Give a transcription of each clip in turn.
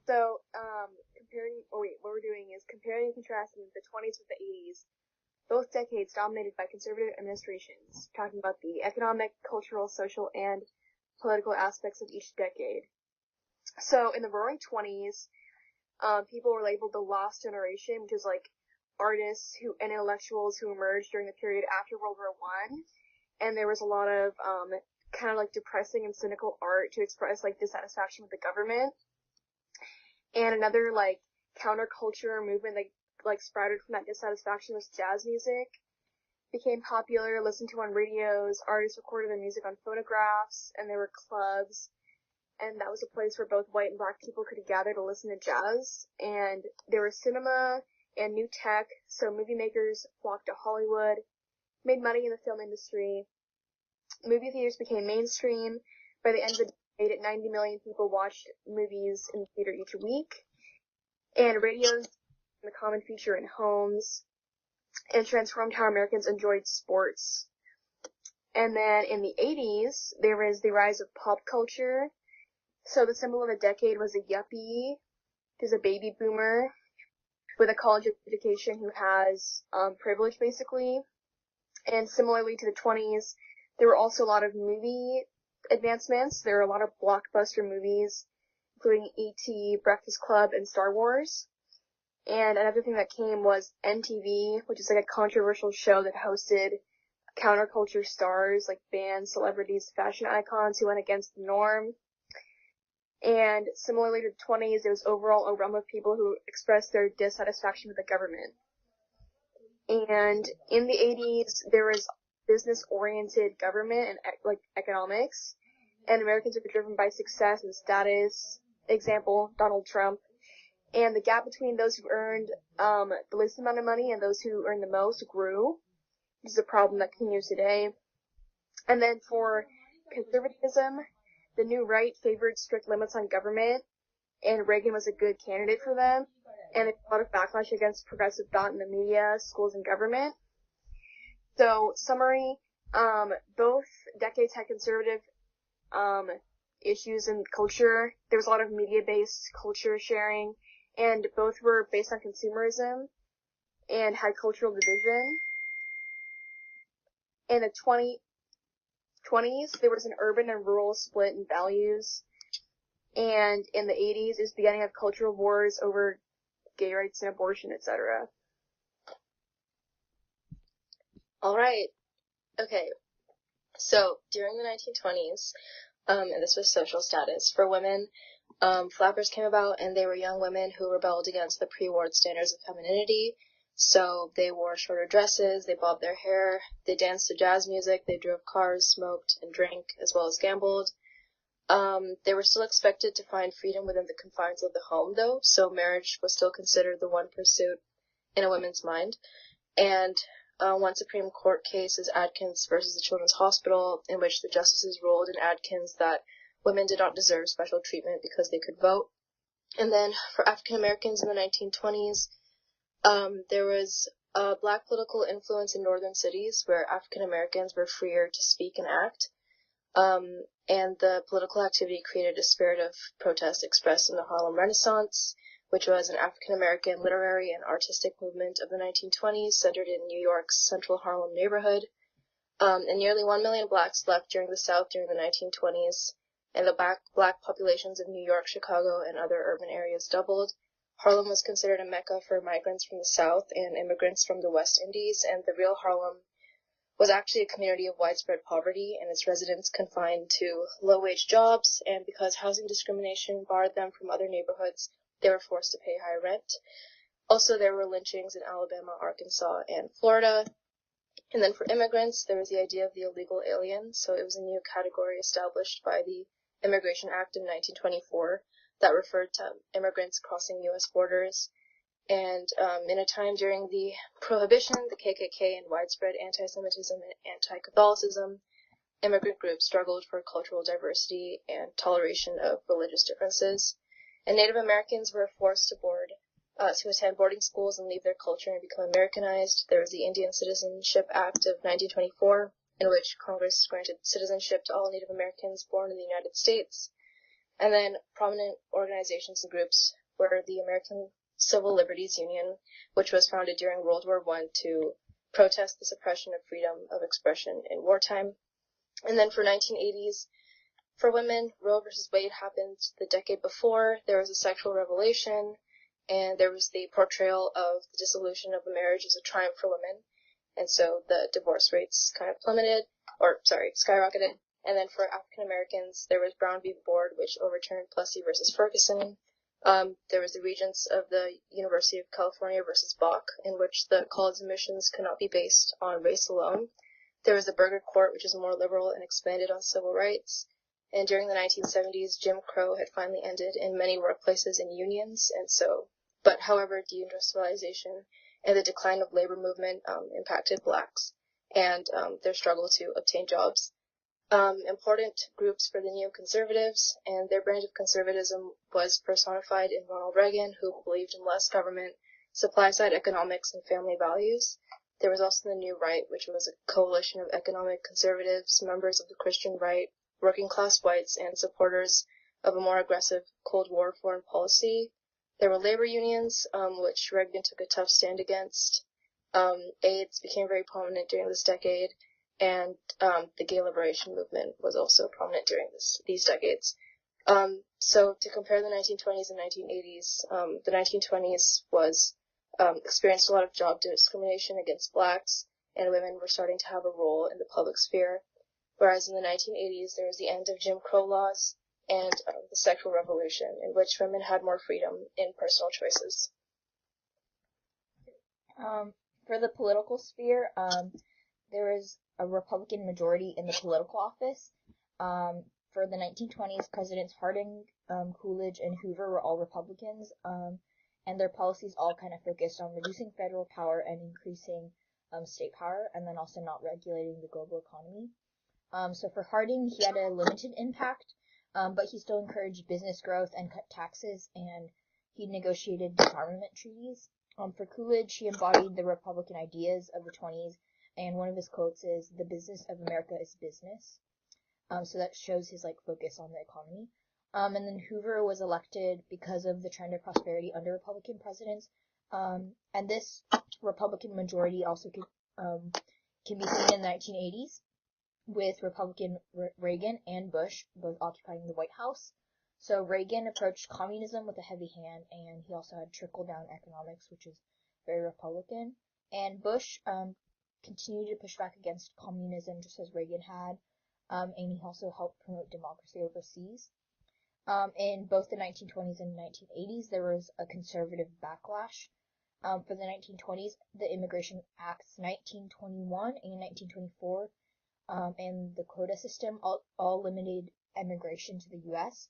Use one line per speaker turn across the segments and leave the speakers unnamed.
So, what we're doing is comparing and contrasting the 20s with the 80s, both decades dominated by conservative administrations, talking about the economic, cultural, social, and political aspects of each decade. So, in the roaring 20s, people were labeled the lost generation, which is like artists and intellectuals who emerged during the period after World War I. And there was a lot of, kind of like depressing and cynical art to express like dissatisfaction with the government. And another like counterculture movement that like sprouted from that dissatisfaction was jazz music. Became popular, listened to on radios, artists recorded their music on phonographs, and there were clubs. And that was a place where both white and black people could gather to listen to jazz. And there was cinema and new tech, so movie makers flocked to Hollywood, made money in the film industry. Movie theaters became mainstream. By the end of the decade, 90 million people watched movies in the theater each week. And radios became a common feature in homes and transformed how Americans enjoyed sports. And then in the 80s, there was the rise of pop culture. So the symbol of the decade was a yuppie, who's a baby boomer with a college education who has privilege, basically. And similarly to the 20s, there were also a lot of movie advancements. There were a lot of blockbuster movies, including E.T., Breakfast Club, and Star Wars. And another thing that came was MTV, which is like a controversial show that hosted counterculture stars like bands, celebrities, fashion icons who went against the norm. And similarly to the 20s, there was overall a realm of people who expressed their dissatisfaction with the government. And in the 80s, there was business-oriented government and like economics, and Americans were driven by success and status. Example, Donald Trump. And the gap between those who earned the least amount of money and those who earned the most grew. This is a problem that continues today. And then for conservatism, the new right favored strict limits on government, and Reagan was a good candidate for them. And there's a lot of backlash against progressive thought in the media, schools, and government. So, summary, both decades had conservative issues in culture. There was a lot of media-based culture sharing, and both were based on consumerism and had cultural division. In the 20s, there was an urban and rural split in values, and in the 80s is the beginning of cultural wars over gay rights and abortion, etc.
All right. Okay. So during the 1920s, and this was social status for women, flappers came about, and they were young women who rebelled against the pre-war standards of femininity. So they wore shorter dresses, they bobbed their hair, they danced to jazz music, they drove cars, smoked, and drank, as well as gambled. They were still expected to find freedom within the confines of the home, though, so marriage was still considered the one pursuit in a woman's mind. And one Supreme Court case is Adkins versus the Children's Hospital, in which the justices ruled in Adkins that women did not deserve special treatment because they could vote. And then for African Americans in the 1920s, there was a black political influence in northern cities where African Americans were freer to speak and act. And the political activity created a spirit of protest expressed in the Harlem Renaissance, which was an African-American literary and artistic movement of the 1920s centered in New York's central Harlem neighborhood. And nearly 1 million blacks left during the South during the 1920s, and the black populations of New York, Chicago, and other urban areas doubled. Harlem was considered a mecca for migrants from the South and immigrants from the West Indies, and the real Harlem was actually a community of widespread poverty, and its residents confined to low-wage jobs, and because housing discrimination barred them from other neighborhoods, they were forced to pay high rent. Also, there were lynchings in Alabama, Arkansas, and Florida. And then for immigrants, there was the idea of the illegal alien, so it was a new category established by the Immigration Act of 1924 that referred to immigrants crossing U.S. borders. And in a time during the Prohibition, the KKK, and widespread anti-Semitism and anti-Catholicism, immigrant groups struggled for cultural diversity and toleration of religious differences. And Native Americans were forced to attend boarding schools and leave their culture and become Americanized. There was the Indian Citizenship Act of 1924, in which Congress granted citizenship to all Native Americans born in the United States. And then prominent organizations and groups were the American Civil Liberties Union, which was founded during World War I to protest the suppression of freedom of expression in wartime. And then for 1980s, for women, Roe versus Wade happened the decade before. There was a sexual revelation, and there was the portrayal of the dissolution of a marriage as a triumph for women. And so the divorce rates kind of skyrocketed. And then for African Americans, there was Brown v. Board, which overturned Plessy versus Ferguson. There was the Regents of the University of California versus Bach, in which the college admissions could not be based on race alone. There was the Burger Court, which is more liberal and expanded on civil rights. And during the 1970s, Jim Crow had finally ended in many workplaces and unions, however, deindustrialization and the decline of labor movement impacted blacks and their struggle to obtain jobs. Important groups for the neoconservatives, and their brand of conservatism was personified in Ronald Reagan, who believed in less government, supply-side economics, and family values. There was also the New Right, which was a coalition of economic conservatives, members of the Christian right, working-class whites, and supporters of a more aggressive Cold War foreign policy. There were labor unions, which Reagan took a tough stand against. AIDS became very prominent during this decade, and the gay liberation movement was also prominent during these decades. So to compare the 1920s and 1980s, the 1920s experienced a lot of job discrimination against blacks, and women were starting to have a role in the public sphere. Whereas in the 1980s, there was the end of Jim Crow laws and the sexual revolution, in which women had more freedom in personal choices.
For the political sphere, there is a Republican majority in the political office. For the 1920s, Presidents Harding, Coolidge, and Hoover were all Republicans, and their policies all kind of focused on reducing federal power and increasing state power, and then also not regulating the global economy. So for Harding, he had a limited impact, but he still encouraged business growth and cut taxes, and he negotiated disarmament treaties. For Coolidge, he embodied the Republican ideas of the 20s, and one of his quotes is, "The business of America is business." So that shows his focus on the economy. And then Hoover was elected because of the trend of prosperity under Republican presidents. And this Republican majority also can be seen in the 1980s with Republican Reagan and Bush both occupying the White House. So Reagan approached communism with a heavy hand, and he also had trickle-down economics, which is very Republican. And Bush continued to push back against communism just as Reagan had, and he also helped promote democracy overseas. In both the 1920s and 1980s, there was a conservative backlash. For the 1920s, the Immigration Acts 1921 and 1924 and the quota system all limited immigration to the U.S.,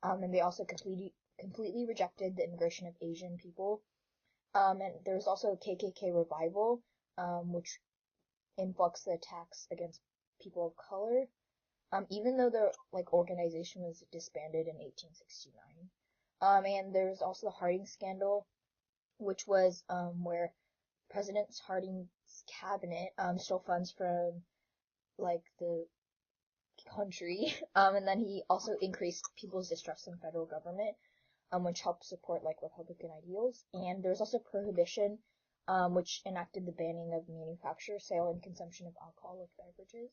and they also completely rejected the immigration of Asian people. And there was also a KKK revival, which influxed the attacks against people of color, even though the organization was disbanded in 1869. And there's also the Harding scandal, which was where President Harding's cabinet stole funds from the country, and then he also increased people's distrust in federal government, which helped support Republican ideals. And there's also prohibition, which enacted the banning of manufacture, sale, and consumption of alcoholic beverages.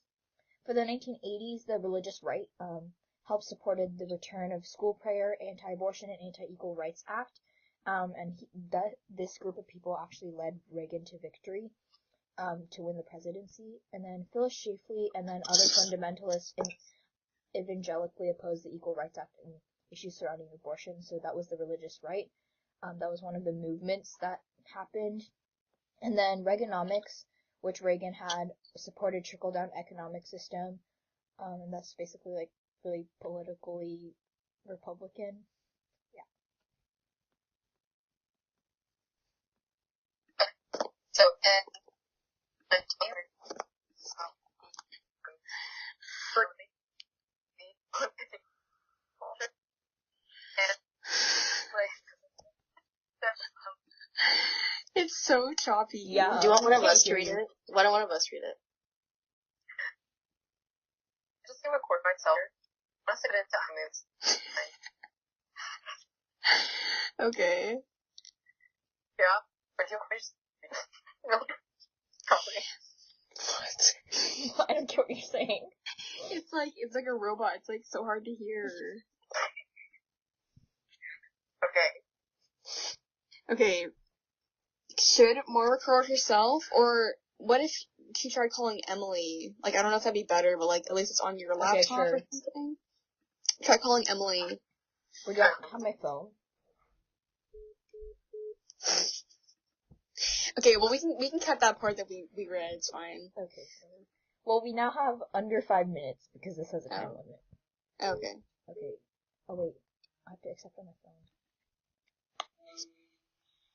For the 1980s, the religious right helped supported the return of school prayer, anti-abortion, and anti-equal rights act, and this group of people actually led Reagan to victory to win the presidency. And then Phyllis Schlafly and then other fundamentalists evangelically opposed the Equal Rights Act and issues surrounding abortion, so that was the religious right. That was one of the movements that happened. And then Reaganomics, which Reagan had, supported trickle-down economic system, and that's basically really politically Republican. Yeah.
So, it's so choppy.
Yeah.
Do you want one of us to read it? Why don't one of us read it?
Just to record myself. I want to sit into iMoves.
Okay.
Yeah. Or do you want me to just... Really? Probably.
I don't get what you're saying.
It's like a robot. It's like so hard to hear.
Okay.
Okay. Should Moira record herself, or what if she tried calling Emily? Like, I don't know if that'd be better, but like, at least it's on your laptop or something. Try calling Emily.
Or do I have my phone?
Okay, well we can cut that part that we read. It's fine.
Okay. Well, we now have under 5 minutes because this has a time limit.
Okay.
Okay. Oh wait, I have to accept on my phone.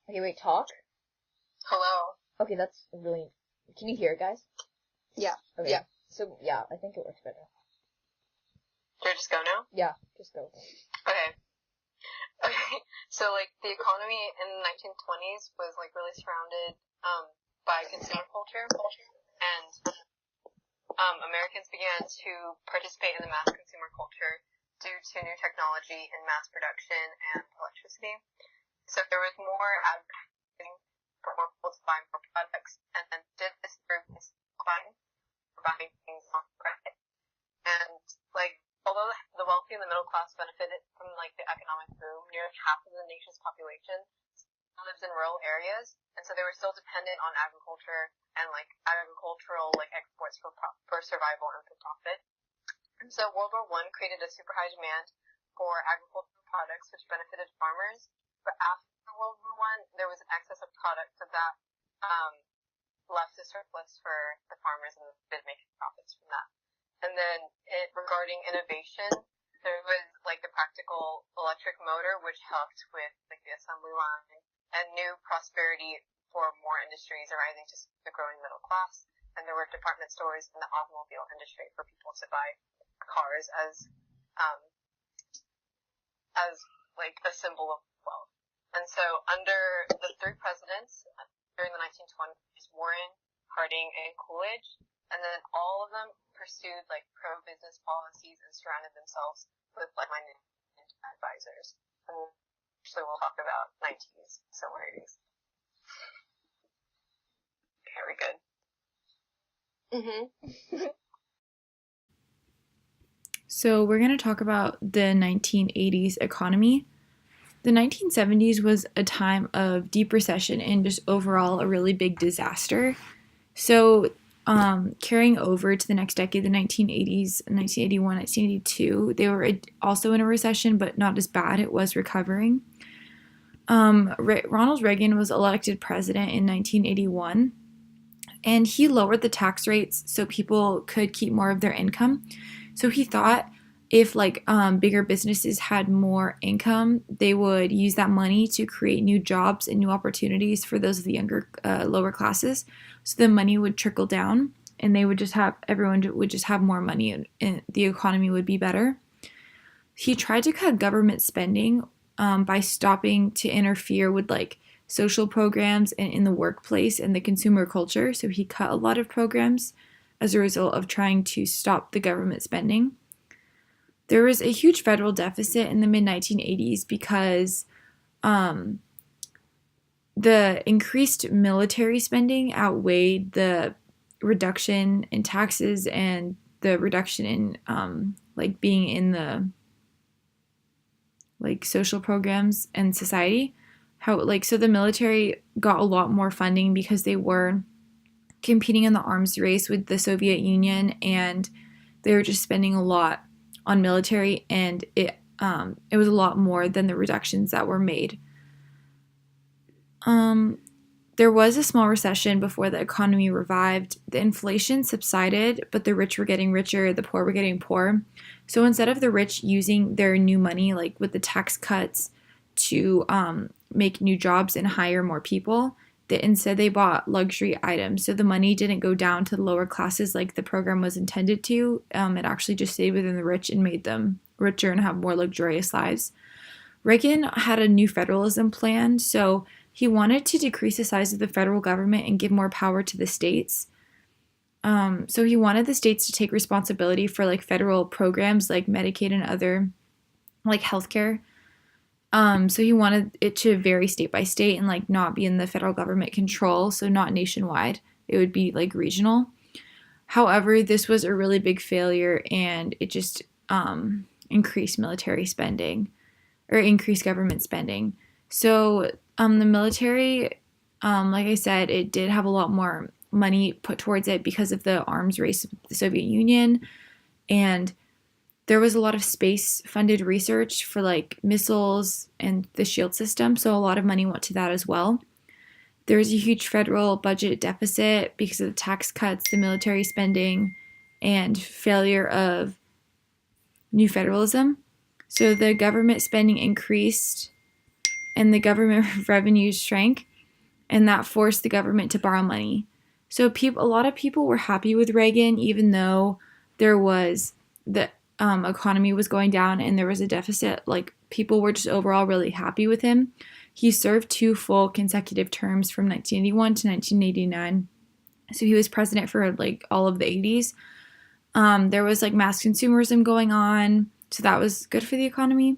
Okay, wait. Talk.
Hello.
Okay, that's really. Can you hear it, guys?
Yeah.
Okay.
Yeah.
So yeah, I think it works better.
Should I just go now?
Yeah, just go.
Okay. Okay. So, like, the economy in the 1920s was, like, really surrounded, by consumer culture. And, Americans began to participate in the mass consumer culture due to new technology in mass production and electricity. So there was more advertising for more people to buy more products, and then did this through buying things on credit. And, like, although the wealthy and the middle class benefited from, like, the economic boom, nearly half of the nation's population lives in rural areas, and so they were still dependent on agriculture and, like, agricultural, like, exports for survival and for profit. And so World War I created a super high demand for agricultural products, which benefited farmers. But after World War I, there was an excess of products that left a surplus for the farmers and didn't make profits from that. And then regarding innovation, there was, like, the practical electric motor, which helped with, like, the assembly line, and new prosperity for more industries arising to the growing middle class. And there were department stores in the automobile industry for people to buy cars as like a symbol of wealth. And so under the three presidents during the 1920s, Warren, Harding, and Coolidge, and then all of them pursued, like, pro-business policies and surrounded themselves with like-minded advisors. And actually we'll talk about 90s similarities. Okay, are we good?
Mm-hmm.
So we're going to talk about the 1980s economy. The 1970s was a time of deep recession and just overall a really big disaster. So carrying over to the next decade, the 1980s, 1981, 1982, they were also in a recession, but not as bad. It was recovering. Ronald Reagan was elected president in 1981, and he lowered the tax rates so people could keep more of their income. So he thought if, like, bigger businesses had more income, they would use that money to create new jobs and new opportunities for those of the younger, lower classes. So the money would trickle down, and everyone would just have more money, and the economy would be better. He tried to cut government spending by stopping to interfere with, like, social programs and in the workplace and the consumer culture. So he cut a lot of programs as a result of trying to stop the government spending. There was a huge federal deficit in the mid-1980s because the increased military spending outweighed the reduction in taxes and the reduction in like being in the, like, social programs and society. So the military got a lot more funding because they were competing in the arms race with the Soviet Union, and they were just spending a lot on military, and it was a lot more than the reductions that were made. There was a small recession before the economy revived. The inflation subsided, but the rich were getting richer, the poor were getting poor. So instead of the rich using their new money, like with the tax cuts, to make new jobs and hire more people, instead they bought luxury items. So the money didn't go down to the lower classes like the program was intended to. It actually just stayed within the rich and made them richer and have more luxurious lives. Reagan had a new federalism plan, so he wanted to decrease the size of the federal government and give more power to the states. So he wanted the states to take responsibility for, like, federal programs like Medicaid and other, like, healthcare. So he wanted it to vary state by state and like not be in the federal government control, so not nationwide. It would be like regional. However, this was a really big failure, and it just increased military spending or increased government spending. So the military, like I said, it did have a lot more money put towards it because of the arms race with the Soviet Union, and there was a lot of space-funded research for like missiles and the shield system, so a lot of money went to that as well. There was a huge federal budget deficit because of the tax cuts, the military spending, and failure of new federalism. So the government spending increased and the government revenues shrank, and that forced the government to borrow money. So a lot of people were happy with Reagan, even though there was the economy was going down and there was a deficit. Like, people were just overall really happy with him. He served 2 full consecutive terms from 1981 to 1989. So he was president for like all of the 80s. There was like mass consumerism going on, so that was good for the economy.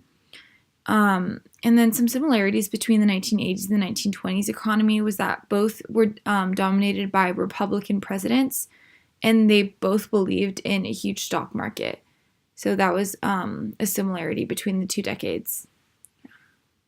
And then some similarities between the 1980s and the 1920s economy was that both were dominated by Republican presidents, and they both believed in a huge stock market. So that was a similarity between the 2 decades.